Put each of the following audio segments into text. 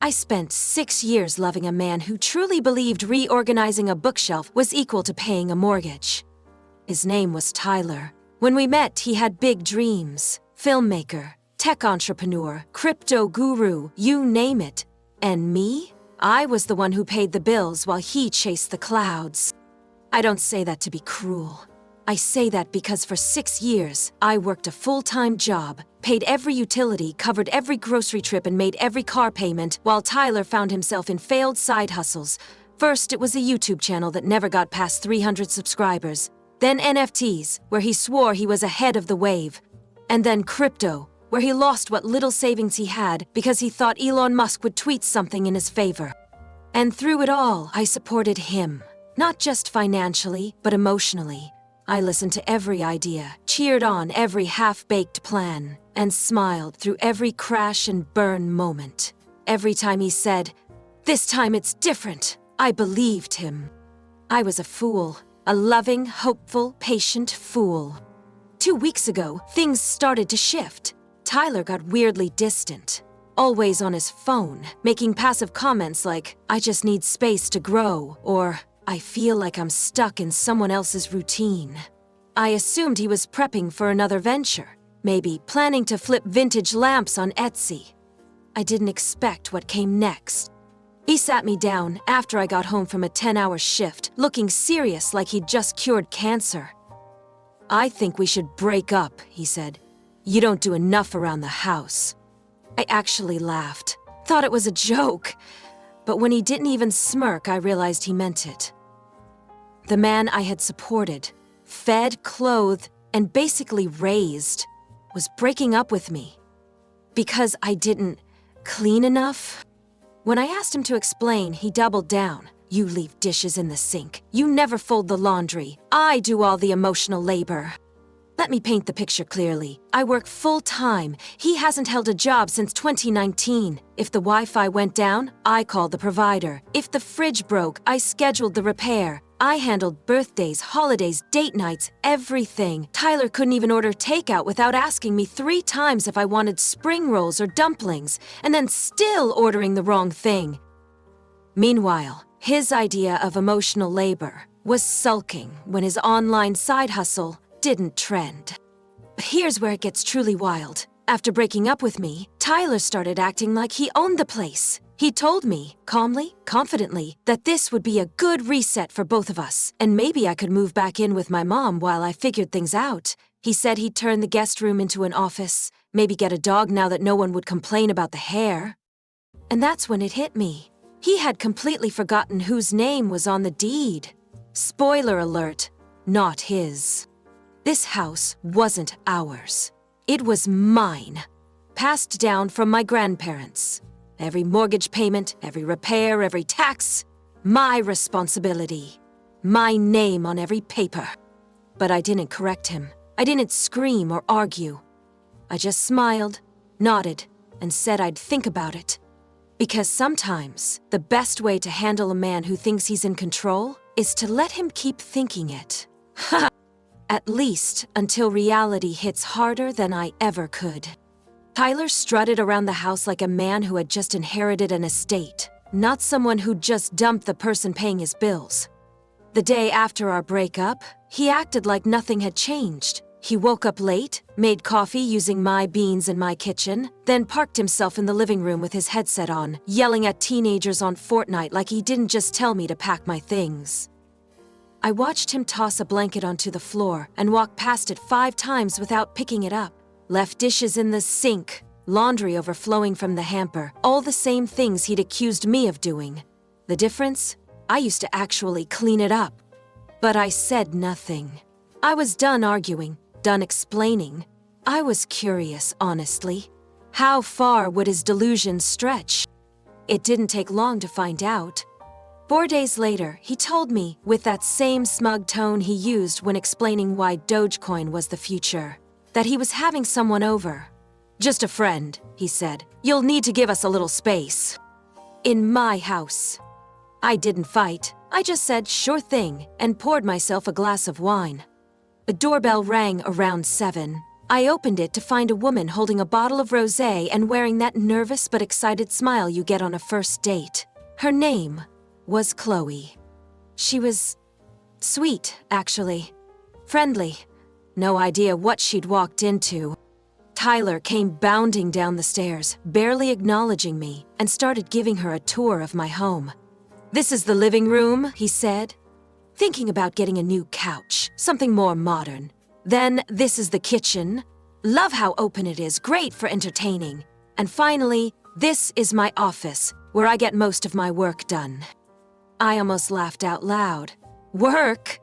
I spent 6 years loving a man who truly believed reorganizing a bookshelf was equal to paying a mortgage. His name was Tyler. When we met, he had big dreams. Filmmaker, tech entrepreneur, crypto guru, you name it. And me? I was the one who paid the bills while he chased the clouds. I don't say that to be cruel. I say that because for 6 years, I worked a full-time job, paid every utility, covered every grocery trip, and made every car payment, while Tyler found himself in failed side hustles. First, it was a YouTube channel that never got past 300 subscribers. Then NFTs, where he swore he was ahead of the wave. And then crypto, where he lost what little savings he had because he thought Elon Musk would tweet something in his favor. And through it all, I supported him. Not just financially, but emotionally. I listened to every idea, cheered on every half-baked plan, and smiled through every crash and burn moment. Every time he said, "This time it's different," I believed him. I was a fool, a loving, hopeful, patient fool. 2 weeks ago, things started to shift. Tyler got weirdly distant, always on his phone, making passive comments like, "I just need space to grow," or "I feel like I'm stuck in someone else's routine." I assumed he was prepping for another venture, maybe planning to flip vintage lamps on Etsy. I didn't expect what came next. He sat me down after I got home from a 10-hour shift, looking serious like he'd just cured cancer. "I think we should break up," he said. "You don't do enough around the house." I actually laughed, thought it was a joke, but when he didn't even smirk, I realized he meant it. The man I had supported, fed, clothed, and basically raised, was breaking up with me. Because I didn't clean enough? When I asked him to explain, he doubled down. "You leave dishes in the sink. You never fold the laundry. I do all the emotional labor." Let me paint the picture clearly. I work full-time. He hasn't held a job since 2019. If the Wi-Fi went down, I called the provider. If the fridge broke, I scheduled the repair. I handled birthdays, holidays, date nights, everything. Tyler couldn't even order takeout without asking me 3 times if I wanted spring rolls or dumplings, and then still ordering the wrong thing. Meanwhile, his idea of emotional labor was sulking when his online side hustle didn't trend. But here's where it gets truly wild. After breaking up with me, Tyler started acting like he owned the place. He told me, calmly, confidently, that this would be a good reset for both of us, and maybe I could move back in with my mom while I figured things out. He said he'd turn the guest room into an office, maybe get a dog now that no one would complain about the hair. And that's when it hit me. He had completely forgotten whose name was on the deed. Spoiler alert, not his. This house wasn't ours. It was mine, passed down from my grandparents. Every mortgage payment, every repair, every tax, my responsibility. My name on every paper. But I didn't correct him. I didn't scream or argue. I just smiled, nodded, and said I'd think about it. Because sometimes, the best way to handle a man who thinks he's in control is to let him keep thinking it. At least until reality hits harder than I ever could. Tyler strutted around the house like a man who had just inherited an estate, not someone who'd just dumped the person paying his bills. The day after our breakup, he acted like nothing had changed. He woke up late, made coffee using my beans in my kitchen, then parked himself in the living room with his headset on, yelling at teenagers on Fortnite like he didn't just tell me to pack my things. I watched him toss a blanket onto the floor and walk past it 5 times without picking it up. Left dishes in the sink, laundry overflowing from the hamper, all the same things he'd accused me of doing. The difference? I used to actually clean it up. But I said nothing. I was done arguing, done explaining. I was curious, honestly. How far would his delusions stretch? It didn't take long to find out. 4 days later, he told me, with that same smug tone he used when explaining why Dogecoin was the future, that he was having someone over. "Just a friend," he said. "You'll need to give us a little space." In my house. I didn't fight. I just said, "Sure thing," and poured myself a glass of wine. A doorbell rang around 7. I opened it to find a woman holding a bottle of rosé and wearing that nervous but excited smile you get on a first date. Her name was Chloe. She was sweet, actually. Friendly. No idea what she'd walked into. Tyler came bounding down the stairs, barely acknowledging me, and started giving her a tour of my home. "This is the living room," he said. "Thinking about getting a new couch, something more modern. Then this is the kitchen. Love how open it is, great for entertaining. And finally, this is my office, where I get most of my work done." I almost laughed out loud. Work?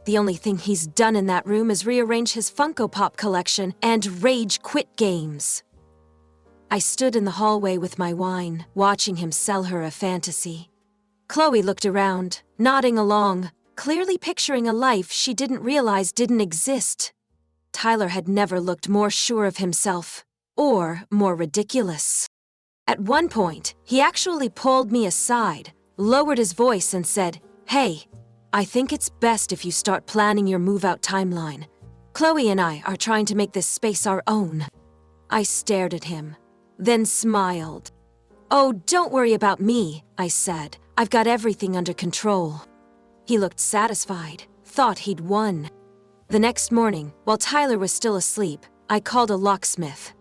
The only thing he's done in that room is rearrange his Funko Pop collection and rage quit games. I stood in the hallway with my wine, watching him sell her a fantasy. Chloe looked around, nodding along, clearly picturing a life she didn't realize didn't exist. Tyler had never looked more sure of himself, or more ridiculous. At one point, he actually pulled me aside, lowered his voice and said, "Hey, I think it's best if you start planning your move-out timeline. Chloe and I are trying to make this space our own." I stared at him, then smiled. "Oh, don't worry about me," I said. "I've got everything under control." He looked satisfied, thought he'd won. The next morning, while Tyler was still asleep, I called a locksmith.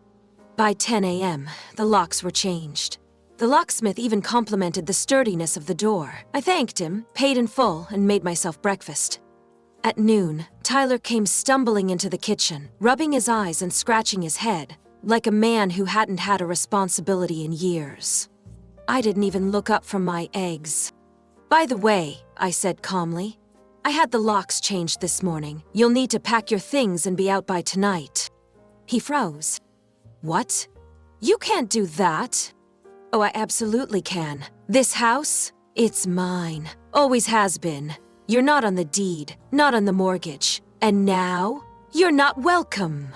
By 10 a.m., the locks were changed. The locksmith even complimented the sturdiness of the door. I thanked him, paid in full, and made myself breakfast. At noon, Tyler came stumbling into the kitchen, rubbing his eyes and scratching his head, like a man who hadn't had a responsibility in years. I didn't even look up from my eggs. "By the way," I said calmly, "I had the locks changed this morning. You'll need to pack your things and be out by tonight." He froze. "What? You can't do that." "Oh, I absolutely can. This house, it's mine. Always has been. You're not on the deed, not on the mortgage. And now, you're not welcome."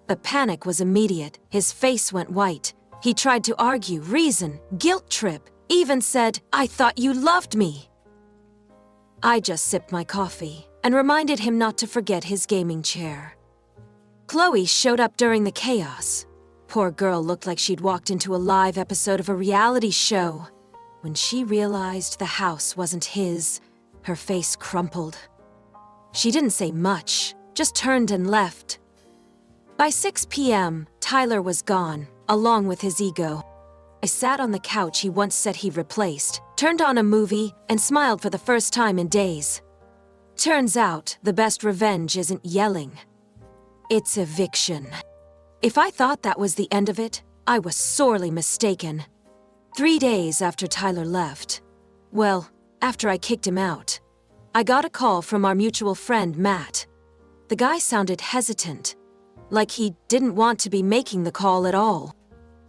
The panic was immediate. His face went white. He tried to argue, reason, guilt trip, even said, "I thought you loved me." I just sipped my coffee and reminded him not to forget his gaming chair. Chloe showed up during the chaos. Poor girl looked like she'd walked into a live episode of a reality show. When she realized the house wasn't his, her face crumpled. She didn't say much, just turned and left. By 6 p.m., Tyler was gone, along with his ego. I sat on the couch he once said he replaced, turned on a movie, and smiled for the first time in days. Turns out, the best revenge isn't yelling. It's eviction. If I thought that was the end of it, I was sorely mistaken. 3 days after Tyler left, well, after I kicked him out, I got a call from our mutual friend, Matt. The guy sounded hesitant, like he didn't want to be making the call at all.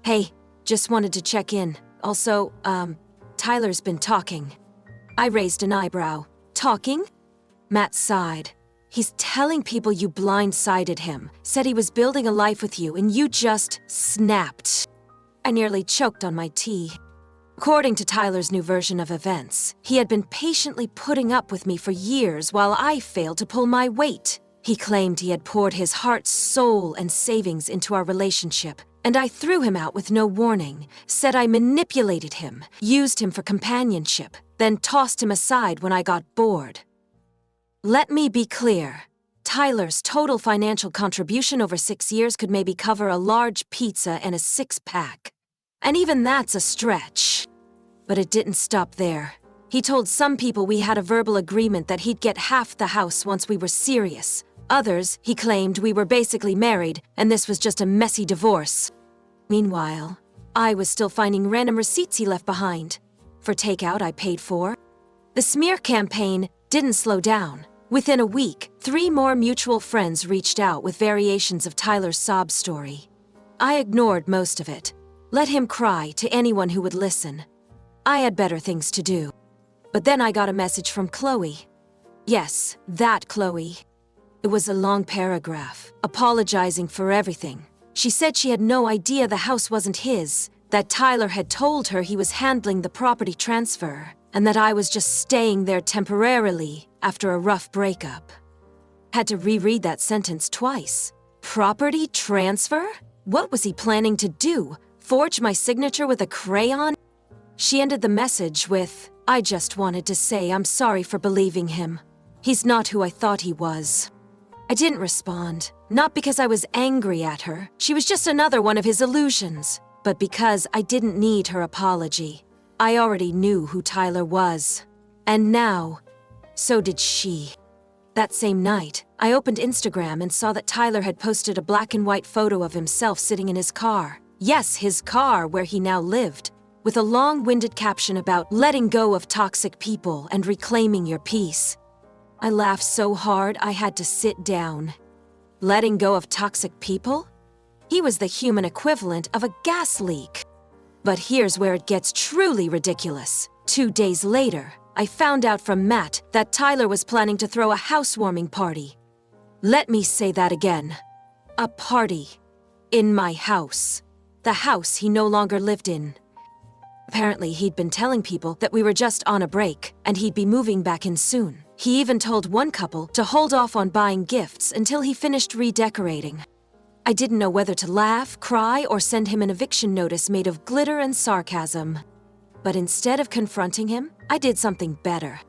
"Hey, just wanted to check in. Also, Tyler's been talking." I raised an eyebrow. "Talking?" Matt sighed. "He's telling people you blindsided him, said he was building a life with you, and you just snapped." I nearly choked on my tea. According to Tyler's new version of events, he had been patiently putting up with me for years while I failed to pull my weight. He claimed he had poured his heart, soul, and savings into our relationship, and I threw him out with no warning, said I manipulated him, used him for companionship, then tossed him aside when I got bored. Let me be clear. Tyler's total financial contribution over 6 years could maybe cover a large pizza and a six-pack. And even that's a stretch. But it didn't stop there. He told some people we had a verbal agreement that he'd get half the house once we were serious. Others, he claimed we were basically married, and this was just a messy divorce. Meanwhile, I was still finding random receipts he left behind. For takeout I paid for. The smear campaign didn't slow down. Within a week, 3 more mutual friends reached out with variations of Tyler's sob story. I ignored most of it. Let him cry to anyone who would listen. I had better things to do. But then I got a message from Chloe. Yes, that Chloe. It was a long paragraph, apologizing for everything. She said she had no idea the house wasn't his, that Tyler had told her he was handling the property transfer, and that I was just staying there temporarily after a rough breakup. Had to reread that sentence twice. property transfer? What was he planning to do? Forge my signature with a crayon? She ended the message with, "I just wanted to say I'm sorry for believing him. He's not who I thought he was." I didn't respond, not because I was angry at her. She was just another one of his illusions, but because I didn't need her apology. I already knew who Tyler was. And now, so did she. That same night, I opened Instagram and saw that Tyler had posted a black and white photo of himself sitting in his car. Yes, his car where he now lived, with a long-winded caption about letting go of toxic people and reclaiming your peace. I laughed so hard I had to sit down. Letting go of toxic people? He was the human equivalent of a gas leak. But here's where it gets truly ridiculous. 2 days later, I found out from Matt that Tyler was planning to throw a housewarming party. Let me say that again. A party. In my house. The house he no longer lived in. Apparently, he'd been telling people that we were just on a break, and he'd be moving back in soon. He even told one couple to hold off on buying gifts until he finished redecorating. I didn't know whether to laugh, cry, or send him an eviction notice made of glitter and sarcasm. But instead of confronting him, I did something better.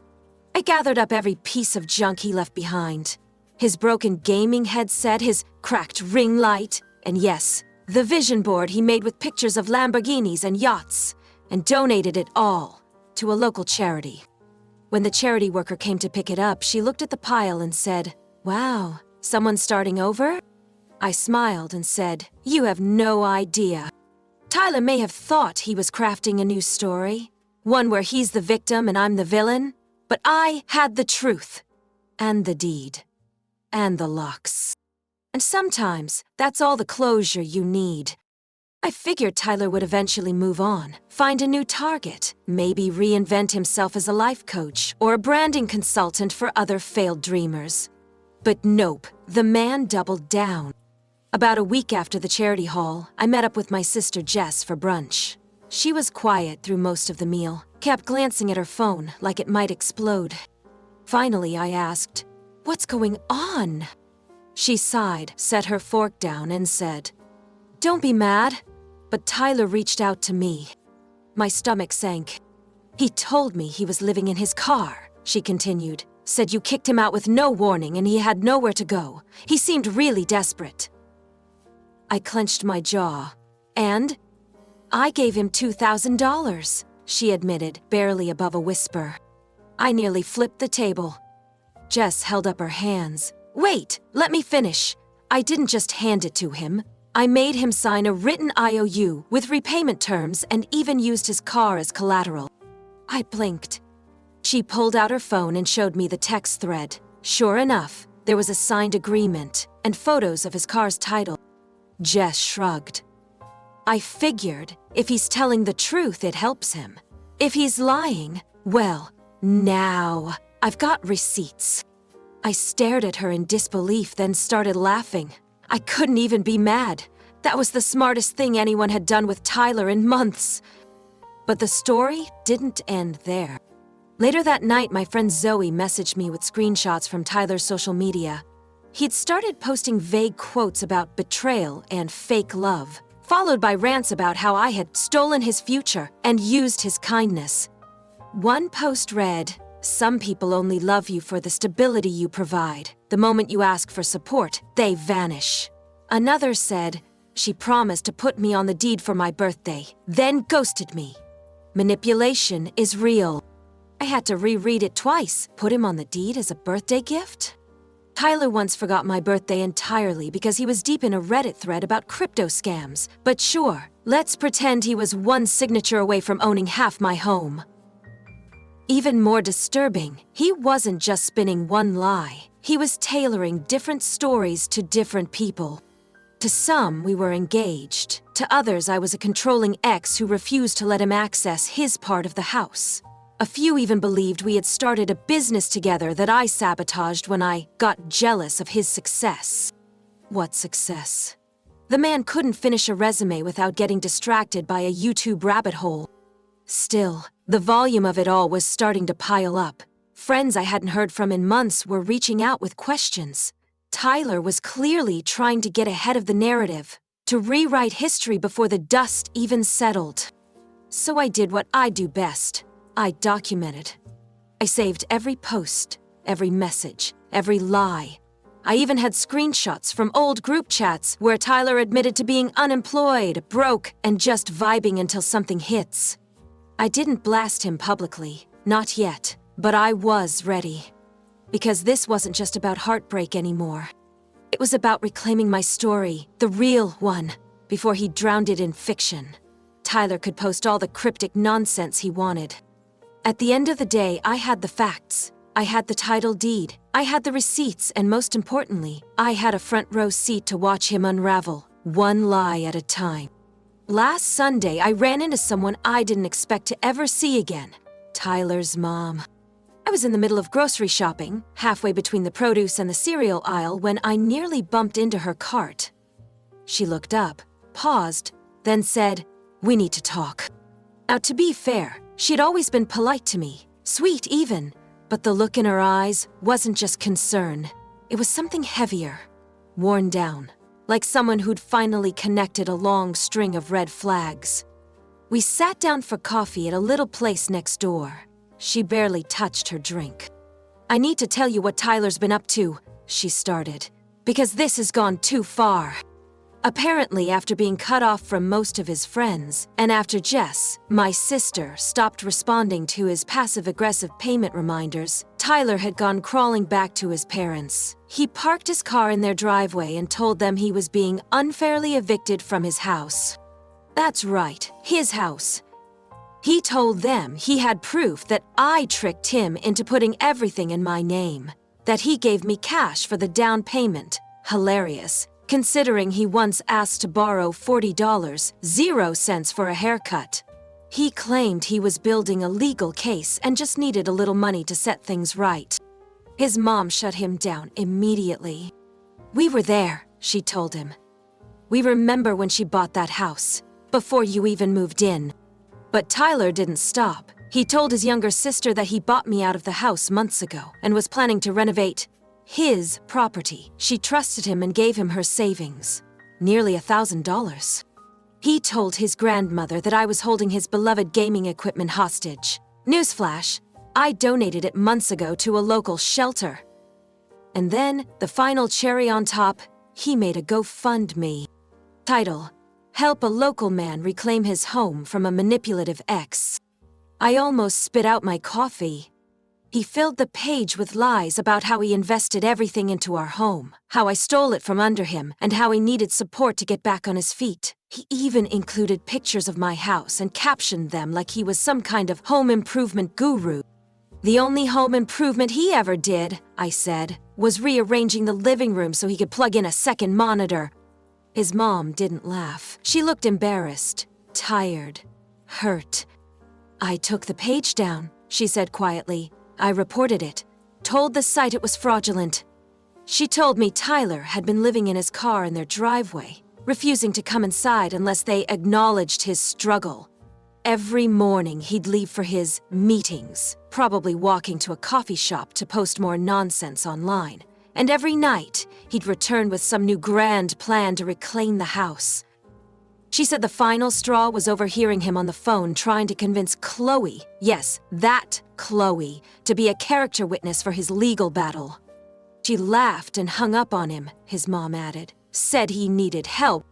I gathered up every piece of junk he left behind. His broken gaming headset, his cracked ring light, and yes, the vision board he made with pictures of Lamborghinis and yachts, and donated it all to a local charity. When the charity worker came to pick it up, she looked at the pile and said, "Wow, someone starting over?" I smiled and said, "You have no idea." Tyler may have thought he was crafting a new story, one where he's the victim and I'm the villain, but I had the truth, and the deed, and the locks. And sometimes, that's all the closure you need. I figured Tyler would eventually move on, find a new target, maybe reinvent himself as a life coach or a branding consultant for other failed dreamers. But nope, the man doubled down. About a week after the charity haul, I met up with my sister Jess for brunch. She was quiet through most of the meal, kept glancing at her phone like it might explode. Finally, I asked, "What's going on?" She sighed, set her fork down, and said, "Don't be mad, but Tyler reached out to me." My stomach sank. "He told me he was living in his car," she continued. "Said you kicked him out with no warning and he had nowhere to go. He seemed really desperate." I clenched my jaw. "And?" "I gave him $2,000, she admitted, barely above a whisper. I nearly flipped the table. Jess held up her hands. "Wait, let me finish. I didn't just hand it to him. I made him sign a written IOU with repayment terms and even used his car as collateral." I blinked. She pulled out her phone and showed me the text thread. Sure enough, there was a signed agreement and photos of his car's title. Jess shrugged. "I figured if he's telling the truth, it helps him. If he's lying, well, now I've got receipts." I stared at her in disbelief, then started laughing. I couldn't even be mad. That was the smartest thing anyone had done with Tyler in months. But the story didn't end there. Later that night, my friend Zoe messaged me with screenshots from Tyler's social media. He'd started posting vague quotes about betrayal and fake love, followed by rants about how I had stolen his future and used his kindness. One post read, "Some people only love you for the stability you provide. The moment you ask for support, they vanish." Another said, "She promised to put me on the deed for my birthday, then ghosted me. Manipulation is real." I had to reread it twice. Put him on the deed as a birthday gift? Tyler once forgot my birthday entirely because he was deep in a Reddit thread about crypto scams. But sure, let's pretend he was one signature away from owning half my home. Even more disturbing, he wasn't just spinning one lie. He was tailoring different stories to different people. To some, we were engaged. To others, I was a controlling ex who refused to let him access his part of the house. A few even believed we had started a business together that I sabotaged when I got jealous of his success. What success? The man couldn't finish a resume without getting distracted by a YouTube rabbit hole. Still, the volume of it all was starting to pile up. Friends I hadn't heard from in months were reaching out with questions. Tyler was clearly trying to get ahead of the narrative, to rewrite history before the dust even settled. So I did what I do best. I documented. I saved every post, every message, every lie. I even had screenshots from old group chats where Tyler admitted to being unemployed, broke, and just vibing until something hits. I didn't blast him publicly, not yet, but I was ready. Because this wasn't just about heartbreak anymore. It was about reclaiming my story, the real one, before he drowned it in fiction. Tyler could post all the cryptic nonsense he wanted. At the end of the day, I had the facts. I had the title deed. I had the receipts, and most importantly, I had a front row seat to watch him unravel, one lie at a time. Last Sunday, I ran into someone I didn't expect to ever see again. Tyler's mom. I was in the middle of grocery shopping, halfway between the produce and the cereal aisle, when I nearly bumped into her cart. She looked up, paused, then said, "We need to talk." Now, to be fair, she'd always been polite to me, sweet even, but the look in her eyes wasn't just concern. It was something heavier, worn down, like someone who'd finally connected a long string of red flags. We sat down for coffee at a little place next door. She barely touched her drink. "I need to tell you what Tyler's been up to," she started, "because this has gone too far." Apparently, after being cut off from most of his friends, and after Jess, my sister, stopped responding to his passive-aggressive payment reminders, Tyler had gone crawling back to his parents. He parked his car in their driveway and told them he was being unfairly evicted from his house. That's right, his house. He told them he had proof that I tricked him into putting everything in my name, that he gave me cash for the down payment. Hilarious, considering he once asked to borrow $40, 0 cents for a haircut. He claimed he was building a legal case and just needed a little money to set things right. His mom shut him down immediately. "We were there," she told him. "We remember when she bought that house, before you even moved in." But Tyler didn't stop. He told his younger sister that he bought me out of the house months ago and was planning to renovate his property. She trusted him and gave him her savings, nearly $1,000. He told his grandmother that I was holding his beloved gaming equipment hostage. Newsflash, I donated it months ago to a local shelter. And then, the final cherry on top, he made a GoFundMe. Title: Help a local man reclaim his home from a manipulative ex. I almost spit out my coffee. He filled the page with lies about how he invested everything into our home, how I stole it from under him, and how he needed support to get back on his feet. He even included pictures of my house and captioned them like he was some kind of home improvement guru. The only home improvement he ever did, I said, was rearranging the living room so he could plug in a second monitor. His mom didn't laugh. She looked embarrassed, tired, hurt. "I took the page down," she said quietly. "I reported it, told the site it was fraudulent." She told me Tyler had been living in his car in their driveway, refusing to come inside unless they acknowledged his struggle. Every morning he'd leave for his meetings, probably walking to a coffee shop to post more nonsense online. And every night, he'd return with some new grand plan to reclaim the house. She said the final straw was overhearing him on the phone trying to convince Chloe, yes, that Chloe, to be a character witness for his legal battle. She laughed and hung up on him, his mom added, said he needed help.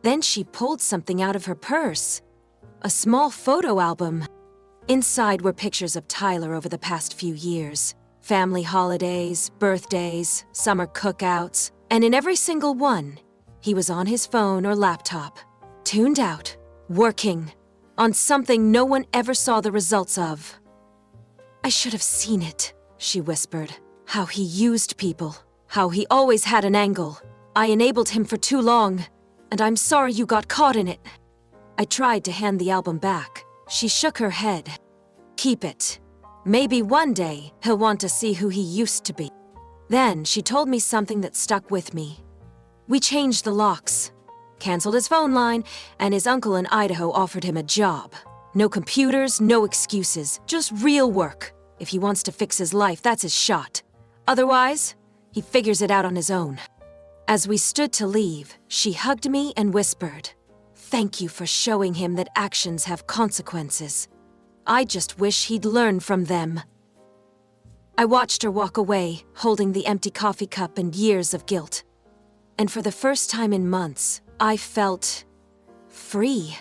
Then she pulled something out of her purse. A small photo album. Inside were pictures of Tyler over the past few years. Family holidays, birthdays, summer cookouts, and in every single one, he was on his phone or laptop, tuned out, working, on something no one ever saw the results of. "I should have seen it," she whispered. "How he used people, how he always had an angle. I enabled him for too long, and I'm sorry you got caught in it." I tried to hand the album back. She shook her head. "Keep it. Maybe one day he'll want to see who he used to be." Then she told me something that stuck with me. "We changed the locks, canceled his phone line, and his uncle in Idaho offered him a job. No computers, no excuses, just real work. If he wants to fix his life, that's his shot. Otherwise, He figures it out on his own. As we stood to leave, she hugged me and whispered, "Thank you for showing him that actions have consequences. I just wish he'd learn from them." I watched her walk away, holding the empty coffee cup and years of guilt. And for the first time in months, I felt free.